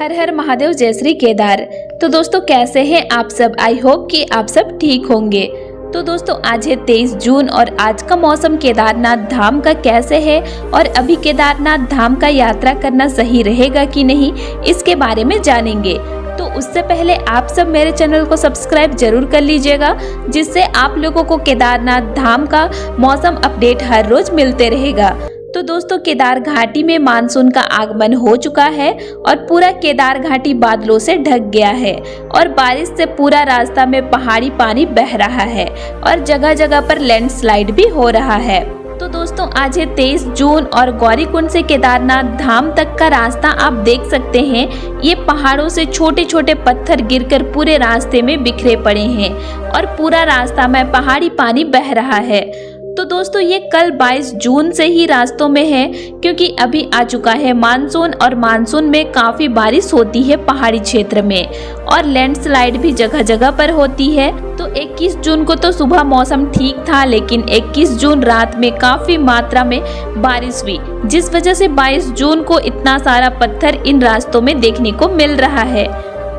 हर हर महादेव, जय श्री केदार। तो दोस्तों कैसे हैं आप सब? आई होप कि आप सब ठीक होंगे। तो दोस्तों आज है 23 जून और आज का मौसम केदारनाथ धाम का कैसे है और अभी केदारनाथ धाम का यात्रा करना सही रहेगा कि नहीं, इसके बारे में जानेंगे। तो उससे पहले आप सब मेरे चैनल को सब्सक्राइब जरूर कर लीजिएगा, जिससे आप लोगों को केदारनाथ धाम का मौसम अपडेट हर रोज मिलते रहेगा। तो दोस्तों केदार घाटी में मानसून का आगमन हो चुका है और पूरा केदार घाटी बादलों से ढक गया है और बारिश से पूरा रास्ता में पहाड़ी पानी बह रहा है और जगह जगह पर लैंडस्लाइड भी हो रहा है। तो दोस्तों आज है 23 जून और गौरीकुंड से केदारनाथ धाम तक का रास्ता आप देख सकते हैं। ये पहाड़ों से छोटे छोटे पत्थर गिरकर पूरे रास्ते में बिखरे पड़े हैं और पूरा रास्ता में पहाड़ी पानी बह रहा है। तो दोस्तों ये कल 22 जून से ही रास्तों में है, क्योंकि अभी आ चुका है मानसून और मानसून में काफी बारिश होती है पहाड़ी क्षेत्र में और लैंडस्लाइड भी जगह जगह पर होती है। तो 21 जून को तो सुबह मौसम ठीक था, लेकिन 21 जून रात में काफी मात्रा में बारिश हुई, जिस वजह से 22 जून को इतना सारा पत्थर इन रास्तों में देखने को मिल रहा है।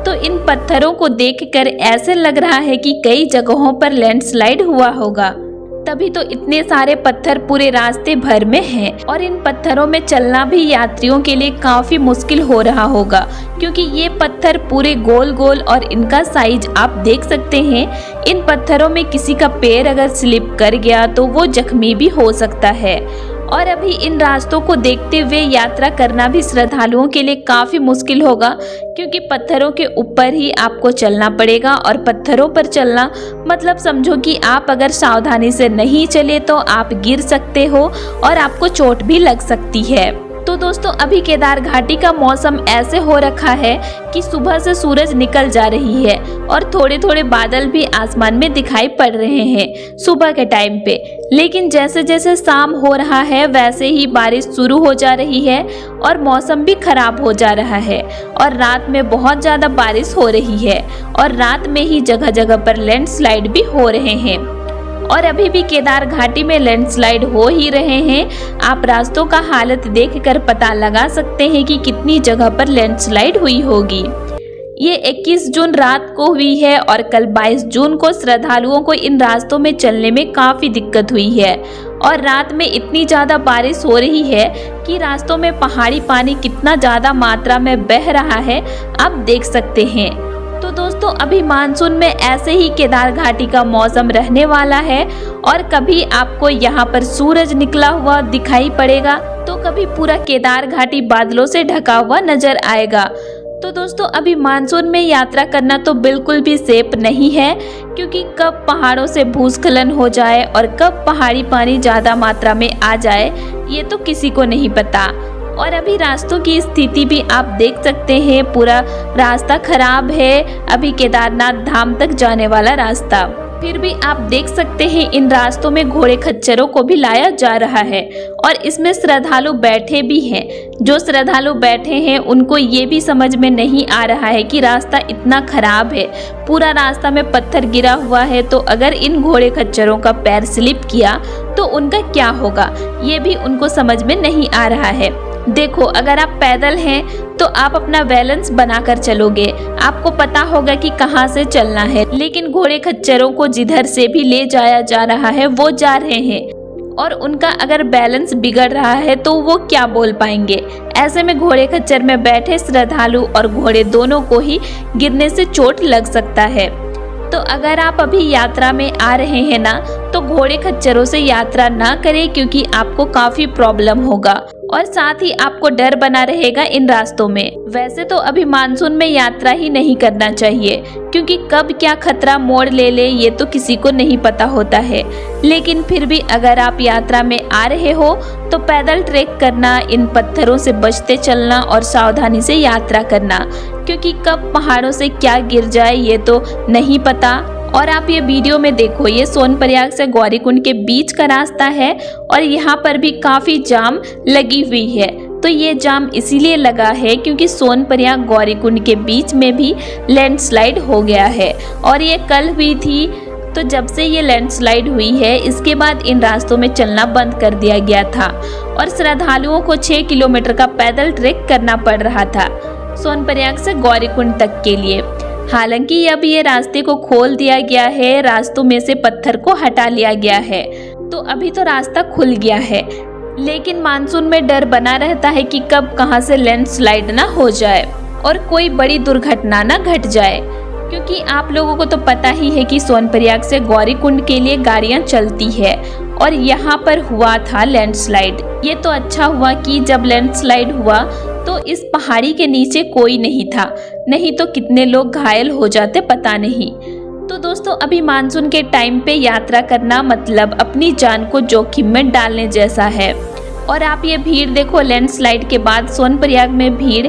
तो इन पत्थरों को देखकर ऐसे लग रहा है कि कई जगहों पर लैंडस्लाइड हुआ होगा, तभी तो इतने सारे पत्थर पूरे रास्ते भर में हैं और इन पत्थरों में चलना भी यात्रियों के लिए काफी मुश्किल हो रहा होगा, क्योंकि ये पत्थर पूरे गोल गोल और इनका साइज आप देख सकते हैं। इन पत्थरों में किसी का पैर अगर स्लिप कर गया तो वो जख्मी भी हो सकता है और अभी इन रास्तों को देखते हुए यात्रा करना भी श्रद्धालुओं के लिए काफी मुश्किल होगा, क्योंकि पत्थरों के ऊपर ही आपको चलना पड़ेगा और पत्थरों पर चलना मतलब समझो कि आप अगर सावधानी से नहीं चले तो आप गिर सकते हो और आपको चोट भी लग सकती है। तो दोस्तों अभी केदार घाटी का मौसम ऐसे हो रखा है कि सुबह से सूरज निकल जा रही है और थोड़े थोड़े बादल भी आसमान में दिखाई पड़ रहे हैं सुबह के टाइम पे, लेकिन जैसे जैसे शाम हो रहा है वैसे ही बारिश शुरू हो जा रही है और मौसम भी खराब हो जा रहा है और रात में बहुत ज़्यादा बारिश हो रही है और रात में ही जगह जगह पर लैंडस्लाइड भी हो रहे हैं और अभी भी केदार घाटी में लैंडस्लाइड हो ही रहे हैं। आप रास्तों का हालत देखकर पता लगा सकते हैं कि कितनी जगह पर लैंडस्लाइड हुई होगी। ये 21 जून रात को हुई है और कल 22 जून को श्रद्धालुओं को इन रास्तों में चलने में काफ़ी दिक्कत हुई है और रात में इतनी ज़्यादा बारिश हो रही है कि रास्तों में पहाड़ी पानी कितना ज़्यादा मात्रा में बह रहा है आप देख सकते हैं। तो दोस्तों अभी मानसून में ऐसे ही केदार घाटी का मौसम रहने वाला है और कभी आपको यहाँ पर सूरज निकला हुआ दिखाई पड़ेगा तो कभी पूरा केदार घाटी बादलों से ढका हुआ नजर आएगा। तो दोस्तों अभी मानसून में यात्रा करना तो बिल्कुल भी सेफ नहीं है, क्योंकि कब पहाड़ों से भूस्खलन हो जाए और कब पहाड़ी पानी ज़्यादा मात्रा में आ जाए ये तो किसी को नहीं पता। और अभी रास्तों की स्थिति भी आप देख सकते हैं, पूरा रास्ता खराब है अभी केदारनाथ धाम तक जाने वाला रास्ता। फिर भी आप देख सकते हैं इन रास्तों में घोड़े खच्चरों को भी लाया जा रहा है और इसमें श्रद्धालु बैठे भी हैं। जो श्रद्धालु बैठे हैं उनको ये भी समझ में नहीं आ रहा है कि रास्ता इतना खराब है, पूरा रास्ता में पत्थर गिरा हुआ है, तो अगर इन घोड़े खच्चरों का पैर स्लिप किया तो उनका क्या होगा, ये भी उनको समझ में नहीं आ रहा है। देखो अगर आप पैदल हैं तो आप अपना बैलेंस बनाकर चलोगे, आपको पता होगा कि कहाँ से चलना है, लेकिन घोड़े खच्चरों को जिधर से भी ले जाया जा रहा है वो जा रहे हैं और उनका अगर बैलेंस बिगड़ रहा है तो वो क्या बोल पाएंगे। ऐसे में घोड़े खच्चर में बैठे श्रद्धालु और घोड़े दोनों को ही गिरने से चोट लग सकता है। तो अगर आप अभी यात्रा में आ रहे हैं ना तो घोड़े खच्चरों से यात्रा ना करें, क्योंकि आपको काफी प्रॉब्लम होगा और साथ ही आपको डर बना रहेगा इन रास्तों में। वैसे तो अभी मानसून में यात्रा ही नहीं करना चाहिए, क्योंकि कब क्या खतरा मोड़ ले ले ये तो किसी को नहीं पता होता है, लेकिन फिर भी अगर आप यात्रा में आ रहे हो तो पैदल ट्रैक करना, इन पत्थरों से बचते चलना और सावधानी से यात्रा करना, क्योंकि कब पहाड़ों से क्या गिर जाए ये तो नहीं पता। और आप ये वीडियो में देखो, ये सोनप्रयाग से गौरीकुंड के बीच का रास्ता है और यहाँ पर भी काफ़ी जाम लगी हुई है। तो ये जाम इसीलिए लगा है क्योंकि सोनप्रयाग गौरीकुंड के बीच में भी लैंडस्लाइड हो गया है और ये कल हुई थी। तो जब से ये लैंडस्लाइड हुई है इसके बाद इन रास्तों में चलना बंद कर दिया गया था और श्रद्धालुओं को 6 किलोमीटर का पैदल ट्रैक करना पड़ रहा था। सोनप्रयाग से गौरीकुंड तक के लिए। हालांकि अब ये रास्ते को खोल दिया गया है, रास्तों में से पत्थर को हटा लिया गया है, तो अभी तो रास्ता खुल गया है। लेकिन मानसून में डर बना रहता है कि कब कहां से लैंडस्लाइड ना हो जाए और कोई बड़ी दुर्घटना ना घट जाए, क्योंकि आप लोगों को तो पता ही है कि सोनप्रयाग से गौरीकुंड के लिए गाड़ियां चलती है और यहाँ पर हुआ था लैंडस्लाइड। ये तो अच्छा हुआ कि जब लैंडस्लाइड हुआ तो इस पहाड़ी के नीचे कोई नहीं था, नहीं तो कितने लोग घायल हो जाते पता नहीं। तो दोस्तों अभी मानसून के टाइम पे यात्रा करना मतलब अपनी जान को जोखिम में डालने जैसा है। और आप ये भीड़ देखो, लैंडस्लाइड के बाद सोनप्रयाग में भीड़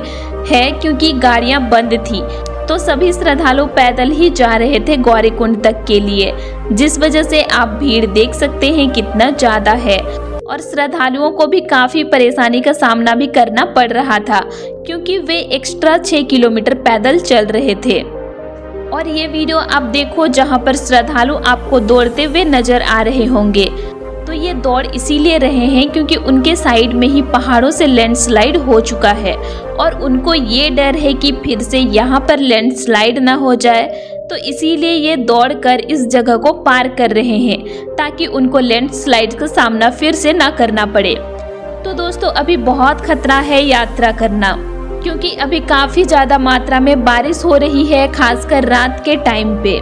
है क्योंकि गाड़ियां बंद थी, तो सभी श्रद्धालु पैदल ही जा रहे थे गौरीकुंड तक के लिए, जिस वजह से आप भीड़ देख सकते हैं कितना ज्यादा है। और श्रद्धालुओं को भी काफी परेशानी का सामना भी करना पड़ रहा था, क्योंकि वे एक्स्ट्रा 6 किलोमीटर पैदल चल रहे थे। और ये वीडियो आप देखो जहां पर श्रद्धालु आपको दौड़ते हुए नजर आ रहे होंगे, तो ये दौड़ इसीलिए रहे हैं क्योंकि उनके साइड में ही पहाड़ों से लैंडस्लाइड हो चुका है और उनको ये डर है कि फिर से यहाँ पर लैंडस्लाइड ना हो जाए, तो इसीलिए ये दौड़कर इस जगह को पार कर रहे हैं ताकि उनको लैंडस्लाइड का सामना फिर से ना करना पड़े। तो दोस्तों अभी बहुत खतरा है यात्रा करना, क्योंकि अभी काफी ज्यादा मात्रा में बारिश हो रही है, खासकर रात के टाइम पे,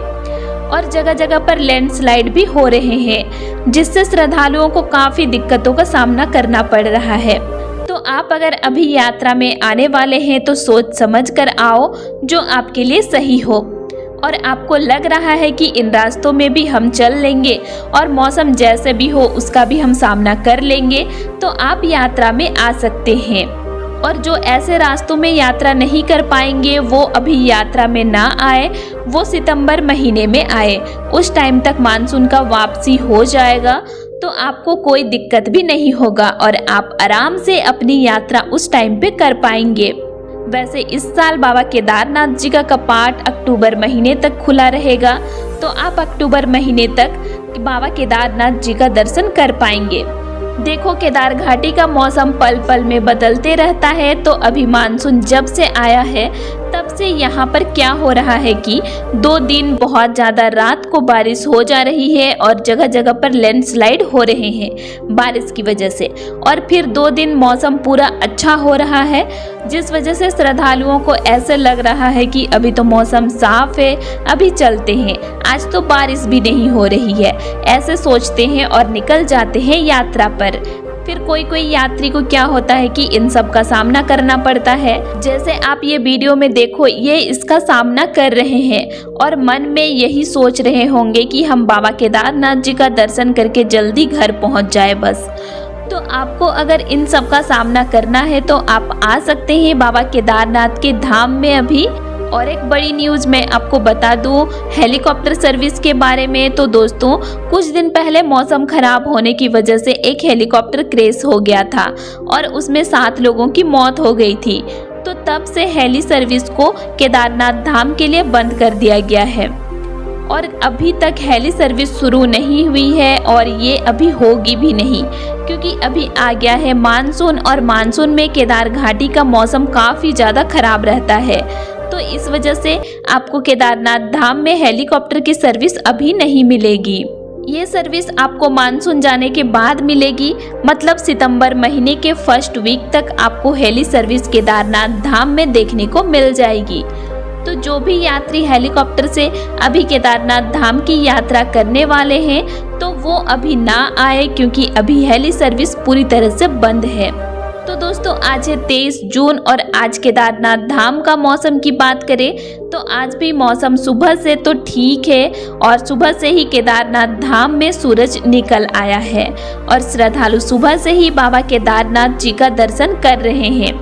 और जगह जगह पर लैंडस्लाइड भी हो रहे हैं, जिससे श्रद्धालुओं को काफी दिक्कतों का सामना करना पड़ रहा है। तो आप अगर अभी यात्रा में आने वाले हैं तो सोच समझ कर आओ जो आपके लिए सही हो। और आपको लग रहा है कि इन रास्तों में भी हम चल लेंगे और मौसम जैसे भी हो उसका भी हम सामना कर लेंगे, तो आप यात्रा में आ सकते हैं। और जो ऐसे रास्तों में यात्रा नहीं कर पाएंगे वो अभी यात्रा में ना आए, वो सितंबर महीने में आए। उस टाइम तक मानसून का वापसी हो जाएगा, तो आपको कोई दिक्कत भी नहीं होगा और आप आराम से अपनी यात्रा उस टाइम पे कर पाएंगे। वैसे इस साल बाबा केदारनाथ जी का कपाट अक्टूबर महीने तक खुला रहेगा, तो आप अक्टूबर महीने तक बाबा केदारनाथ जी का दर्शन कर पाएंगे। देखो केदार घाटी का मौसम पल पल में बदलते रहता है, तो अभी मानसून जब से आया है तब से यहाँ पर क्या हो रहा है कि 2 दिन बहुत ज़्यादा रात को बारिश हो जा रही है और जगह जगह पर लैंडस्लाइड हो रहे हैं बारिश की वजह से, और फिर 2 दिन मौसम पूरा अच्छा हो रहा है, जिस वजह से श्रद्धालुओं को ऐसे लग रहा है कि अभी तो मौसम साफ है, अभी चलते हैं, आज तो बारिश भी नहीं हो रही है, ऐसे सोचते हैं और निकल जाते हैं यात्रा पर। फिर कोई कोई यात्री को क्या होता है कि इन सब का सामना करना पड़ता है, जैसे आप ये वीडियो में देखो, ये इसका सामना कर रहे हैं और मन में यही सोच रहे होंगे कि हम बाबा केदारनाथ जी का दर्शन करके जल्दी घर पहुंच जाए बस। तो आपको अगर इन सब का सामना करना है तो आप आ सकते हैं बाबा केदारनाथ के धाम में अभी। और एक बड़ी न्यूज़ मैं आपको बता दूं हेलीकॉप्टर सर्विस के बारे में। तो दोस्तों कुछ दिन पहले मौसम खराब होने की वजह से एक हेलीकॉप्टर क्रैश हो गया था और उसमें 7 लोगों की मौत हो गई थी, तो तब से हेली सर्विस को केदारनाथ धाम के लिए बंद कर दिया गया है और अभी तक हेली सर्विस शुरू नहीं हुई है और ये अभी होगी भी नहीं, क्योंकि अभी आ गया है मानसून और मानसून में केदार घाटी का मौसम काफ़ी ज़्यादा खराब रहता है, तो इस वजह से आपको केदारनाथ धाम में हेलीकॉप्टर की सर्विस अभी नहीं मिलेगी। ये सर्विस आपको मानसून जाने के बाद मिलेगी, मतलब सितंबर महीने के फर्स्ट वीक तक आपको हेली सर्विस केदारनाथ धाम में देखने को मिल जाएगी। तो जो भी यात्री हेलीकॉप्टर से अभी केदारनाथ धाम की यात्रा करने वाले हैं तो वो अभी ना आए, क्योंकि अभी हेली सर्विस पूरी तरह से बंद है। तो दोस्तों आज है 23 जून और आज केदारनाथ धाम का मौसम की बात करें तो आज भी मौसम सुबह से तो ठीक है और सुबह से ही केदारनाथ धाम में सूरज निकल आया है और श्रद्धालु सुबह से ही बाबा केदारनाथ जी का दर्शन कर रहे हैं।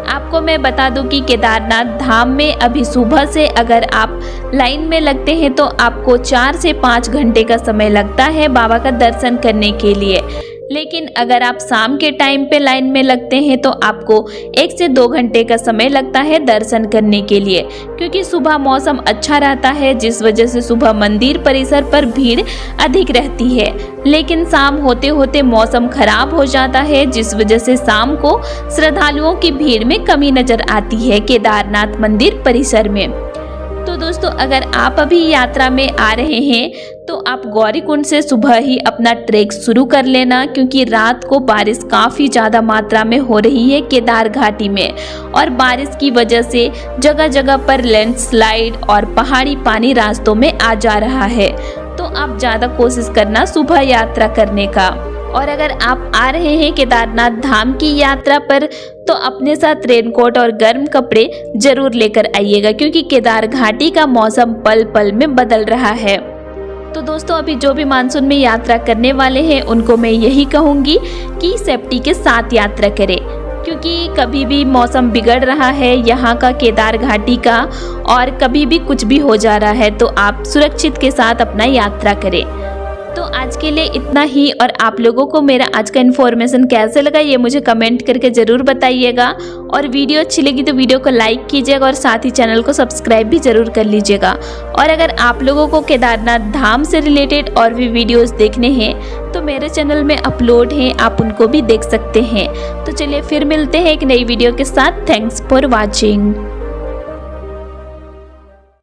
आपको मैं बता दूं कि केदारनाथ धाम में अभी सुबह से अगर आप लाइन में लगते हैं तो आपको 4 से 5 घंटे का समय लगता है बाबा का दर्शन करने के लिए। लेकिन अगर आप शाम के टाइम पे लाइन में लगते हैं तो आपको 1 से 2 घंटे का समय लगता है दर्शन करने के लिए, क्योंकि सुबह मौसम अच्छा रहता है, जिस वजह से सुबह मंदिर परिसर पर भीड़ अधिक रहती है। लेकिन शाम होते होते मौसम खराब हो जाता है, जिस वजह से शाम को श्रद्धालुओं की भीड़ में कमी नजर आती है केदारनाथ मंदिर परिसर में। तो दोस्तों, अगर आप अभी यात्रा में आ रहे हैं तो आप गौरीकुंड से सुबह ही अपना ट्रैक शुरू कर लेना, क्योंकि रात को बारिश काफ़ी ज़्यादा मात्रा में हो रही है केदार घाटी में, और बारिश की वजह से जगह जगह पर लैंडस्लाइड और पहाड़ी पानी रास्तों में आ जा रहा है। तो आप ज़्यादा कोशिश करना सुबह यात्रा करने का। और अगर आप आ रहे हैं केदारनाथ धाम की यात्रा पर तो अपने साथ रेनकोट और गर्म कपड़े जरूर लेकर आइएगा, क्योंकि केदार घाटी का मौसम पल पल में बदल रहा है। तो दोस्तों, अभी जो भी मानसून में यात्रा करने वाले हैं उनको मैं यही कहूँगी कि सेफ्टी के साथ यात्रा करें, क्योंकि कभी भी मौसम बिगड़ रहा है यहाँ का केदार घाटी का, और कभी भी कुछ भी हो जा रहा है, तो आप सुरक्षित के साथ अपना यात्रा करें। तो आज के लिए इतना ही, और आप लोगों को मेरा आज का इन्फॉर्मेशन कैसे लगा ये मुझे कमेंट करके ज़रूर बताइएगा, और वीडियो अच्छी लगी तो वीडियो को लाइक कीजिएगा और साथ ही चैनल को सब्सक्राइब भी ज़रूर कर लीजिएगा। और अगर आप लोगों को केदारनाथ धाम से रिलेटेड और भी वीडियोस देखने हैं तो मेरे चैनल में अपलोड हैं, आप उनको भी देख सकते हैं। तो चलिए फिर मिलते हैं एक नई वीडियो के साथ। Thanks for watching.